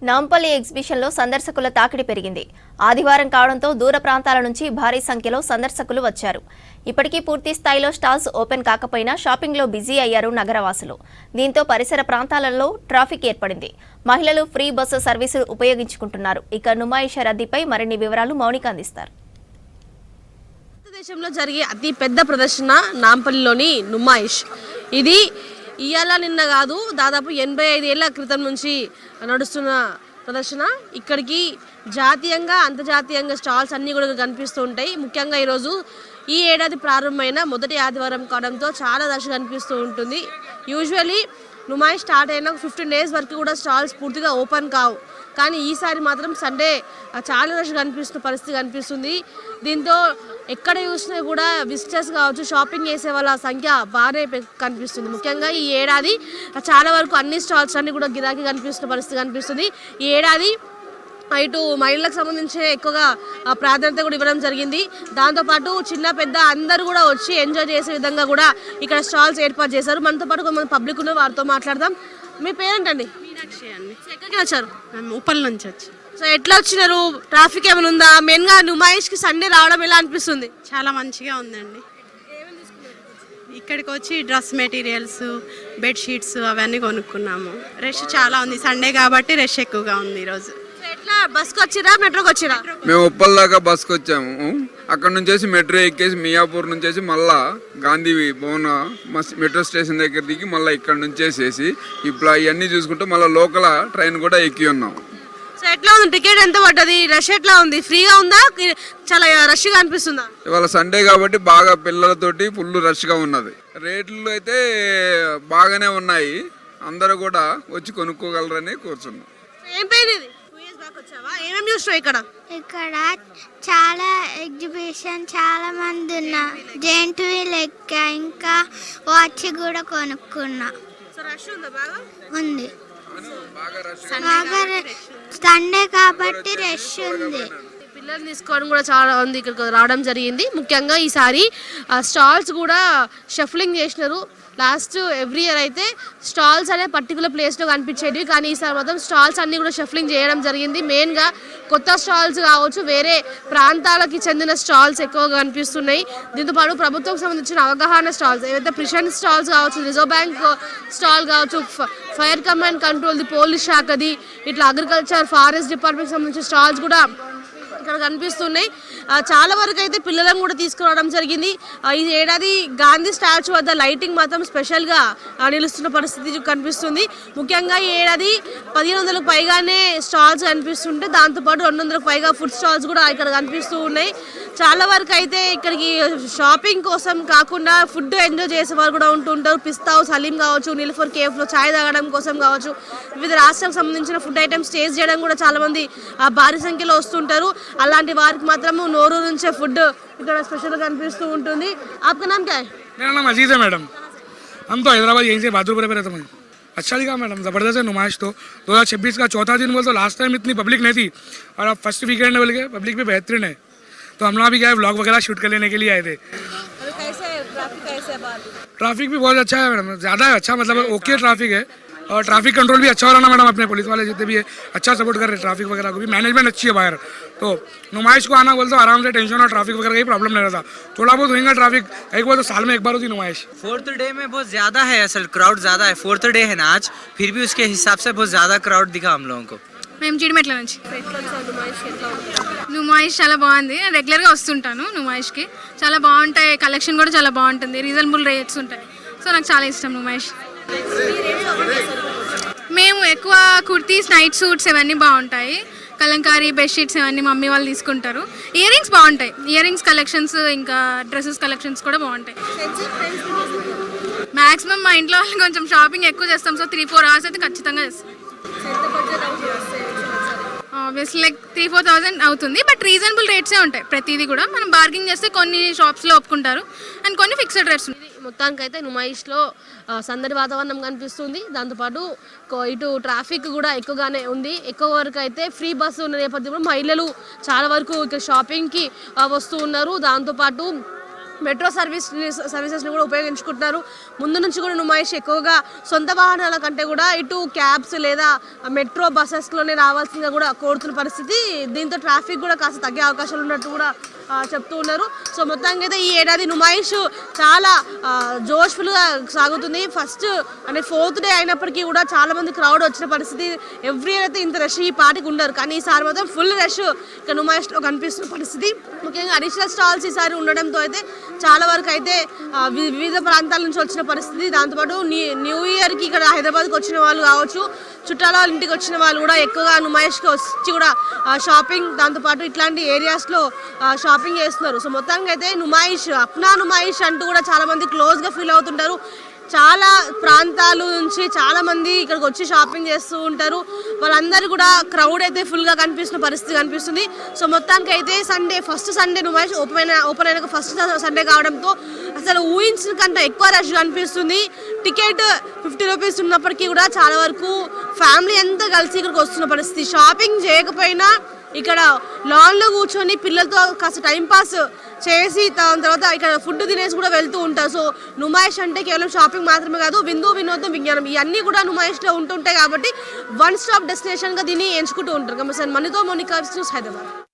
నాంపల్లి ఎగ్జిబిషన్లో సందర్శకుల తాకిడి పెరిగింది. ఆదివారం కావడంతో దూర ప్రాంతాల నుంచి భారీ సంఖ్యలో సందర్శకులు వచ్చారు. ఇప్పటికీ పూర్తి స్థాయిలో స్టాల్స్ ఓపెన్ కాకపోయినా షాపింగ్లో బిజీ అయ్యారు నగరవాసులు. దీంతో పరిసర ప్రాంతాలలో ట్రాఫిక్ ఏర్పడింది. మహిళలు ఫ్రీ బస్సు సర్వీసు ఉపయోగించుకుంటున్నారు. ఇక నుమాయిష్ రద్దీపై మరిన్ని వివరాలు మౌనిక అందిస్తారు. భారతదేశంలో జరిగే అతి పెద్ద ప్రదర్శన నాంపల్లిలోని నుమాయిష్. ఇది ఇవాళ నిన్న కాదు, దాదాపు 85 ఏళ్ల క్రితం నుంచి నడుస్తున్న ప్రదర్శన. ఇక్కడికి జాతీయంగా అంతర్జాతీయంగా స్టాల్స్ అన్నీ కూడా కనిపిస్తూ ఉంటాయి. ముఖ్యంగా ఈరోజు ఈ ఏడాది ప్రారంభమైన మొదటి ఆదివారం కావడంతో చాలా రష్ కనిపిస్తూ ఉంటుంది. యూజువలీ నుమాయిష్ స్టార్ట్ అయిన 15 డేస్ వరకు కూడా స్టాల్స్ పూర్తిగా ఓపెన్ కావు, కానీ ఈసారి మాత్రం సండే చాలా రష్ కనిపిస్తున్న పరిస్థితి కనిపిస్తుంది. దీంతో ఎక్కడ చూసినా కూడా విజిటర్స్ కావచ్చు, షాపింగ్ చేసే వాళ్ళ సంఖ్య బాగానే కనిపిస్తుంది. ముఖ్యంగా ఈ ఏడాది చాలా వరకు అన్ని స్టాల్స్ అన్ని కూడా గిరాకీ కనిపిస్తున్న పరిస్థితి కనిపిస్తుంది. ఈ ఏడాది ఇటు మహిళలకు సంబంధించి ఎక్కువగా ప్రాధాన్యత కూడా ఇవ్వడం జరిగింది. దాంతోపాటు చిన్న పెద్ద అందరూ కూడా వచ్చి ఎంజాయ్ చేసే విధంగా కూడా ఇక్కడ స్టాల్స్ ఏర్పాటు చేశారు. మనతో పాటు కొంతమంది పబ్లిక్ ఉన్న వారితో మాట్లాడదాం. మీ పేరేంటండి? మీనాక్షి అండి. ఎక్కడికి వచ్చారు? మేము ఉప్పల్ నుంచి వచ్చి. సో ఎట్లా వచ్చినారు? ట్రాఫిక్ ఏమైనా ఉందా? మెయిన్గా నుమాయిష్కి సండే రావడం ఎలా అనిపిస్తుంది? చాలా మంచిగా ఉందండి. ఇక్కడికి వచ్చి డ్రెస్ మెటీరియల్స్, బెడ్షీట్స్ అవన్నీ కొనుక్కున్నాము. రష్ చాలా ఉంది, సండే కాబట్టి రష్ ఎక్కువగా ఉంది ఈరోజు. ఎట్లా బస్కి వచ్చిరా మెట్రోకి వచ్చిరా? మేము ఉప్పల్ దాకా బస్కి వచ్చాము. అక్కడ నుంచి మెట్రో ఎక్కేసి మియాపూర్ నుంచి మళ్ళా గాంధీ భవన్ మెట్రో స్టేషన్ దగ్గర దిగి మళ్ళీ ఇక్కడ నుంచేసేసి ఇప్పుడు ఇవన్నీ చూసుకుంటూ మళ్ళీ లోకల్ ట్రైన్ కూడా ఎక్కి ఉన్నాం. సో ఎట్లా ఉంది? టికెట్ ఎంత పడ్డది? రష్ ఎట్లా ఉంది? ఫ్రీగా ఉందా? చాలా రష్గా అనిపిస్తుందా? ఇవాళ సండే కాబట్టి బాగా పిల్లలతోటి ఫుల్ రష్గా ఉన్నది. రేట్లు అయితే బాగానే ఉన్నాయి. అందరూ కూడా వచ్చి కొనుక్కోగలరని కూర్చున్నాం. ఏం పేరు ఇది? 2 years బ్యాక్ వచ్చావా? ఏమేమి చూసినావు ఇక్కడ? ఇక్కడ చాలా ఎగ్జిబిషన్, చాలా మంది ఉన్నా. జెయింట్ వీల్ ఎక్కా, ఇంకా వాచ్ కూడా కొనుక్కున్నా. సో రష్ ఉందా? బాగా ఉంది. బాగా రష్ సండే కాబట్టి రష్ ఉంది. పిల్లలు తీసుకోవడం కూడా చాలా ఉంది. ఇక్కడికి రావడం జరిగింది. ముఖ్యంగా ఈసారి స్టాల్స్ కూడా షఫ్లింగ్ చేసినారు. లాస్ట్ ఎవ్రీ ఇయర్ అయితే స్టాల్స్ అనే పర్టికులర్ ప్లేస్లో కనిపించేవి, కానీ ఈసారి మొత్తం స్టాల్స్ అన్నీ కూడా షఫ్లింగ్ చేయడం జరిగింది. మెయిన్గా కొత్త స్టాల్స్ కావచ్చు, వేరే ప్రాంతాలకి చెందిన స్టాల్స్ ఎక్కువగా కనిపిస్తున్నాయి. దీంతోపాటు ప్రభుత్వం సంబంధించిన అవగాహన స్టాల్స్, ఏవైతే ప్రిషన్ స్టాల్స్ కావచ్చు, రిజర్వ్ బ్యాంక్ స్టాల్ కావచ్చు, ఫైర్ కమాండ్ కంట్రోల్, పోలీస్ శాఖది, ఇట్లా అగ్రికల్చర్, ఫారెస్ట్ డిపార్ట్మెంట్కి సంబంధించిన స్టాల్స్ కూడా ఇక్కడ కనిపిస్తున్నాయి. చాలా వరకు అయితే పిల్లలను కూడా తీసుకురావడం జరిగింది. ఈ ఏడాది గాంధీ స్టాచ్యూ వద్ద లైటింగ్ మాత్రం స్పెషల్గా నిలుస్తున్న పరిస్థితి కనిపిస్తుంది. ముఖ్యంగా ఈ ఏడాది 1500కు పైగానే స్టాల్స్ కనిపిస్తుంటే, దాంతోపాటు 200కు పైగా ఫుడ్ స్టాల్స్ కూడా ఇక్కడ కనిపిస్తూ ఉన్నాయి. చాలా వరకు అయితే ఇక్కడికి షాపింగ్ కోసం కాకుండా ఫుడ్ ఎంజాయ్ చేసే వారు కూడా ఉంటుంటారు. పిస్తా హౌస్, హలీం కావచ్చు, నిలుఫర్ కేఫ్లో ఛాయ్ తాగడం కోసం కావచ్చు, వివిధ రాష్ట్రాలకు సంబంధించిన ఫుడ్ ఐటమ్స్ టేస్ట్ చేయడం కూడా చాలా మంది భారీ సంఖ్యలో వస్తుంటారు. అలాంటి వారికి మాత్రము నోరు నుంచే ఫుడ్ ఇక్కడ స్పెషల్గా కనిపిస్తూ ఉంటుంది. आपका नाम क्या है? मेरा नाम अजीज़ है मैडम. हम तो हैदराबाद यहीं से बहादुरपुर पे रहते हैं. अच्छा दिखा मैडम, ज़बरदस्त है नुमाइश. तो 2026 का चौथा दिन बोल, तो लास्ट टाइम इतनी पब्लिक नहीं थी और अब फर्स्ट वीकेंड बोल के पब्लिक भी बेहतरीन है. तो हम लोग भी क्या है, व्लॉग वगैरह शूट कर लेने के लिए आए थे. ट्रैफिक भी बहुत अच्छा है मैडम, ज़्यादा अच्छा, मतलब ओके ट्रैफिक है. और ट्रैफिक कंट्रोल भी अच्छा हो रहा ना मैडम. अपने पुलिस वाले जितने भी है अच्छा सपोर्ट कर रहे हैं. ट्रैफिक वगैरह को भी मैनेजमेंट अच्छी है बाहर. तो नुमाइश को आना बोलते आराम से, टेंशन और ट्रैफिक वगैरह का प्रॉब्लम नहीं रहता. थोड़ा बहुत होगा ट्रैफिक, एक बार तो साल में एक बार होती नुमाइश. 4th डे में बहुत ज़्यादा है, असल क्राउड ज़्यादा है. 4th डे है ना आज, फिर भी उसके हिसाब से बहुत ज़्यादा क्राउड दिखा हम लोगों को. మేము జీడిమెట్ల నుంచి. నుమాయిష్ చాలా బాగుంది. నేను రెగ్యులర్గా వస్తుంటాను నుమాయిష్కి. చాలా బాగుంటాయి, కలెక్షన్ కూడా చాలా బాగుంటుంది, రీజనబుల్ రేట్స్ ఉంటాయి. సో నాకు చాలా ఇష్టం నుమాయిష్. మేము ఎక్కువ కుర్తీస్, నైట్ సూట్స్ ఇవన్నీ బాగుంటాయి. కలంకారీ, బెడ్షీట్స్ ఇవన్నీ మమ్మీ వాళ్ళు తీసుకుంటారు. ఇయర్ రింగ్స్ బాగుంటాయి. ఇయర్ రింగ్స్ కలెక్షన్స్, ఇంకా డ్రెస్సెస్ కలెక్షన్స్ కూడా బాగుంటాయి. మ్యాక్సిమం మా ఇంట్లో వాళ్ళు కొంచెం షాపింగ్ ఎక్కువ చేస్తాం. సో 3-4 hours అయితే ఖచ్చితంగా చేస్తాం. ఆబ్వియస్లీ లైక్ 3-4,000 అవుతుంది, బట్ రీజనబుల్ రేట్సే ఉంటాయి. ప్రతిదీ కూడా మనం బార్గింగ్ చేస్తే కొన్ని షాప్స్లో ఒప్పుకుంటారు అండ్ కొన్ని ఫిక్స్డ్ రేట్స్ ఉంటాయి. మొత్తానికైతే నుమాయిష్లో సందడి వాతావరణం కనిపిస్తుంది. దాంతోపాటు ఇటు ట్రాఫిక్ కూడా ఎక్కువగానే ఉంది. ఎక్కువ వరకు అయితే ఫ్రీ బస్సు ఉన్న నేపథ్యంలో మహిళలు చాలా వరకు ఇక్కడ షాపింగ్కి వస్తూ ఉన్నారు. దాంతోపాటు మెట్రో సర్వీసెస్ని కూడా ఉపయోగించుకుంటున్నారు. ముందు నుంచి కూడా నుమాయిష్ ఎక్కువగా సొంత వాహనాల కంటే కూడా ఇటు క్యాబ్స్ లేదా మెట్రో బస్సెస్లోనే రావాల్సిందిగా కూడా కోరుతున్న పరిస్థితి. దీంతో ట్రాఫిక్ కూడా కాస్త తగ్గే అవకాశాలు ఉన్నట్టు కూడా చెప్తూ ఉన్నారు. సో మొత్తానికి అయితే ఈ ఏడాది నుమాయిష్ చాలా జోష్ఫుల్గా సాగుతుంది. ఫస్ట్ అంటే 4th డే అయినప్పటికీ కూడా చాలా మంది క్రౌడ్ వచ్చిన పరిస్థితి. ఎవ్రీ ఇయర్ అయితే ఇంత రష్ ఈ పార్టీకి ఉండరు, కానీ ఈసారి మాత్రం ఫుల్ రష్ ఇక నుమాయిష్లో కనిపిస్తున్న పరిస్థితి. ముఖ్యంగా అడిషనల్ స్టాల్స్ ఈసారి ఉండడంతో అయితే చాలా వరకు అయితే వివిధ ప్రాంతాల నుంచి వచ్చిన పరిస్థితి. దాంతోపాటు న్యూ ఇయర్కి ఇక్కడ హైదరాబాద్కి వచ్చిన వాళ్ళు కావచ్చు, చుట్టాల వాళ్ళ ఇంటికి వచ్చిన వాళ్ళు కూడా ఎక్కువగా నుమాయిష్కి వచ్చి కూడా షాపింగ్, దాంతోపాటు ఇట్లాంటి ఏరియాస్లో షాపింగ్ చేస్తున్నారు. సో మొత్తానికి అయితే నుమాయిష్, అప్నా నుమాయిష్ అంటూ కూడా చాలా మంది క్లోజ్గా ఫీల్ అవుతుంటారు. చాలా ప్రాంతాల నుంచి చాలా మంది ఇక్కడికి వచ్చి షాపింగ్ చేస్తూ ఉంటారు. వాళ్ళందరూ కూడా క్రౌడ్ అయితే ఫుల్గా కనిపిస్తున్న పరిస్థితి కనిపిస్తుంది. సో మొత్తానికి అయితే ఫస్ట్ సండే నుమాయిష్ ఓపెన్ అయిన ఫస్ట్ సండే కావడంతో అసలు ఊహించిన కంటే ఎక్కువ రష్ కనిపిస్తుంది. టికెట్ 50 రూపీస్ ఉన్నప్పటికీ కూడా చాలా వరకు ఫ్యామిలీ అంతా కలిసి ఇక్కడికి వస్తున్న పరిస్థితి. షాపింగ్ చేయకపోయినా ఇక్కడ లాన్లో కూర్చొని పిల్లలతో కాస్త టైంపాస్ చేసి దాని తర్వాత ఇక్కడ ఫుడ్ తినేసి కూడా వెళ్తూ ఉంటారు. సో నుమాయిష్ అంటే కేవలం షాపింగ్ మాత్రమే కాదు, వినోదం, విజ్ఞానం ఇవన్నీ కూడా నుమాయిష్లో ఉంటుంటాయి. కాబట్టి వన్ స్టాప్ డెస్టినేషన్గా దీన్ని ఎంచుకుంటూ ఉంటారు. మనీతో మోనికా, హైదరాబాద్.